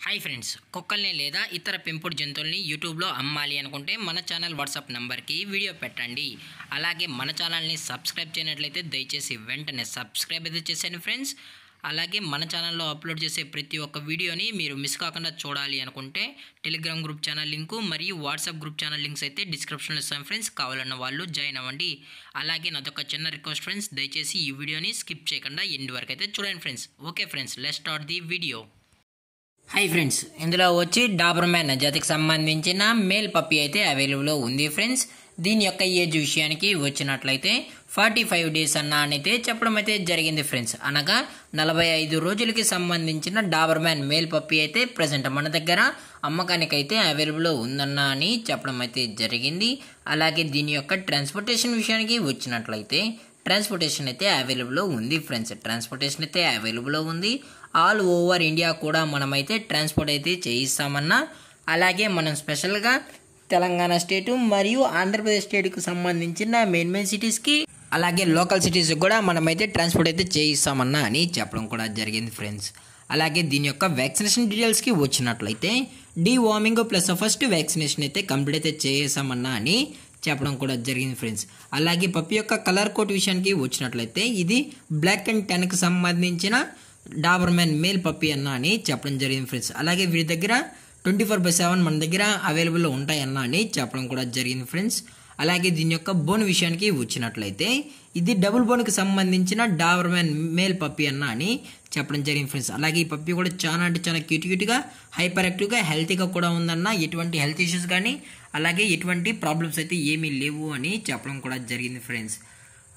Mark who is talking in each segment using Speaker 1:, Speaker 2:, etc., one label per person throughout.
Speaker 1: Hi friends, కుక్కల్ని లేదా ఇతర పెంపుడు జంతువుల్ని యూట్యూబ్లో అమ్మాలి అనుకుంటే మన ఛానల్ వాట్సాప్ నెంబర్కి వీడియో పెట్టండి. అలాగే మన ఛానల్ని సబ్స్క్రైబ్ చేయనట్లయితే దయచేసి వెంటనే సబ్స్క్రైబ్ అయితే చేసేయండి ఫ్రెండ్స్. అలాగే మన ఛానల్లో అప్లోడ్ చేసే ప్రతి ఒక్క వీడియోని మీరు మిస్ కాకుండా చూడాలి అనుకుంటే టెలిగ్రామ్ గ్రూప్ ఛానల్ లింకు మరియు వాట్సాప్ గ్రూప్ ఛానల్ లింక్స్ అయితే డిస్క్రిప్షన్లో ఇస్తాను ఫ్రెండ్స్. కావాలన్న వాళ్ళు జాయిన్ అవ్వండి. అలాగే నాదొక చిన్న రిక్వెస్ట్ ఫ్రెండ్స్, దయచేసి ఈ వీడియోని స్కిప్ చేయకుండా ఎండ్ వరకు అయితే చూడండి friends. Okay friends, let's start the video. Hi friends, ఇందులో వచ్చి డాబర్మ్యాన్ జాతికి సంబంధించిన మేల్ పప్పీ అయితే అవైలబుల్లో ఉంది ఫ్రెండ్స్. దీని యొక్క ఏజ్ విషయానికి వచ్చినట్లయితే 45 డేస్ అయితే చెప్పడం అయితే జరిగింది ఫ్రెండ్స్. అనగా 45 రోజులకి సంబంధించిన డాబర్మ్యాన్ మేల్ పప్పీ అయితే ప్రజెంట్ మన దగ్గర అమ్మకానికి అయితే అవైలబుల్లో ఉందన్నా అని చెప్పడం అయితే జరిగింది. అలాగే దీని యొక్క ట్రాన్స్పోర్టేషన్ విషయానికి వచ్చినట్లయితే ట్రాన్స్పోర్టేషన్ అయితే అవైలబుల్లో ఉంది ఫ్రెండ్స్. ట్రాన్స్పోర్టేషన్ అయితే అవైలబుల్లో ఉంది. ఆల్ ఓవర్ ఇండియా కూడా మనమైతే ట్రాన్స్పోర్ట్ అయితే చేయిస్తామన్నా. అలాగే మనం స్పెషల్గా తెలంగాణ స్టేటు మరియు ఆంధ్రప్రదేశ్ స్టేట్కి సంబంధించిన మెయిన్ సిటీస్కి అలాగే లోకల్ సిటీస్కి కూడా మనమైతే ట్రాన్స్పోర్ట్ అయితే చేయిస్తామన్నా అని చెప్పడం కూడా జరిగింది ఫ్రెండ్స్. అలాగే దీని యొక్క వ్యాక్సినేషన్ డీటెయిల్స్కి వచ్చినట్లయితే డీవార్మింగ్ ప్లస్ ఫస్ట్ వ్యాక్సినేషన్ అయితే కంప్లీట్ అయితే చేసామన్నా అని చెప్పడం కూడా జరిగింది ఫ్రెండ్స్. అలాగే పప్పి యొక్క కలర్ కోట్ విషయానికి వచ్చినట్లయితే ఇది బ్లాక్ అండ్ టెన్కి సంబంధించిన డాబర్మ్యాన్ మేల్ పప్పి అని చెప్పడం జరిగింది ఫ్రెండ్స్. అలాగే వీరి దగ్గర 24/7 మన దగ్గర అవైలబుల్లో ఉంటాయన్నా అని చెప్పడం కూడా జరిగింది ఫ్రెండ్స్. అలాగే దీని యొక్క బోన్ విషయానికి వచ్చినట్లయితే ఇది డబుల్ బోన్కి సంబంధించిన డాబర్మ్యాన్ మేల్ పప్పి అని చెప్పడం జరిగింది ఫ్రెండ్స్. అలాగే ఈ పప్పి కూడా చాలా అంటే చాలా క్యూట్గా హైపర్ యాక్టివ్గా హెల్తీగా కూడా ఉందన్న. ఎటువంటి హెల్త్ ఇష్యూస్ కానీ అలాగే ఎటువంటి ప్రాబ్లమ్స్ అయితే ఏమీ లేవు అని చెప్పడం కూడా జరిగింది ఫ్రెండ్స్.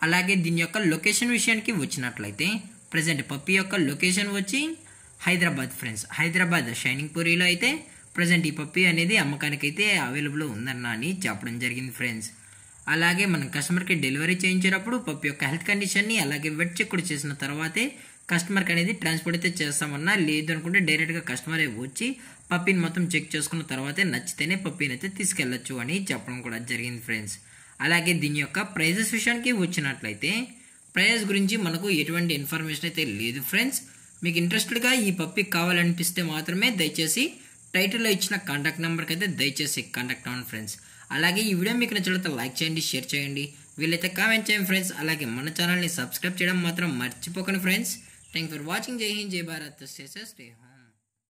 Speaker 1: అలాగే దీని యొక్క లొకేషన్ విషయానికి వచ్చినట్లయితే ప్రజెంట్ పప్పి యొక్క లొకేషన్ వచ్చి హైదరాబాద్ ఫ్రెండ్స్. హైదరాబాద్ షైనింగ్ పూరిలో అయితే ప్రజెంట్ ఈ పప్పి అనేది అమ్మకానికి అయితే అవైలబుల్ ఉందన్న అని చెప్పడం జరిగింది ఫ్రెండ్స్. అలాగే మనం కస్టమర్కి డెలివరీ చేయించేటప్పుడు పప్పి యొక్క హెల్త్ కండిషన్ని అలాగే వెట్ చెక్ కూడా చేసిన తర్వాతే కస్టమర్కి అనేది ట్రాన్స్పోర్ట్ అయితే చేస్తామన్నా. లేదు అనుకుంటే డైరెక్ట్గా కస్టమరే వచ్చి పప్పీని మొత్తం చెక్ చేసుకున్న తర్వాతే నచ్చితేనే పప్పీని అయితే తీసుకెళ్ళచ్చు అని చెప్పడం కూడా జరిగింది ఫ్రెండ్స్. అలాగే దీని యొక్క ప్రైజెస్ విషయానికి వచ్చినట్లయితే ప్రైస్ గురించి మనకు ఎటువంటి ఇన్ఫర్మేషన్ అయితే లేదు ఫ్రెండ్స్. మీకు ఇంట్రెస్టెడ్గా ఈ పప్పీ కావాలనిపిస్తే మాత్రమే దయచేసి టైటిల్లో ఇచ్చిన కాంటాక్ట్ నెంబర్కి అయితే దయచేసి కాంటాక్ట్ అవ్వండి ఫ్రెండ్స్. అలాగే ఈ వీడియో మీకు నచ్చినట్లయితే లైక్ చేయండి, షేర్ చేయండి, వీళ్ళైతే కామెంట్ చేయండి ఫ్రెండ్స్. అలాగే మన ఛానల్ని సబ్స్క్రైబ్ చేయడం మాత్రం మర్చిపోకండి ఫ్రెండ్స్. Thank for watching. జై హింద్, జై భారత్, స్టే హోమ్.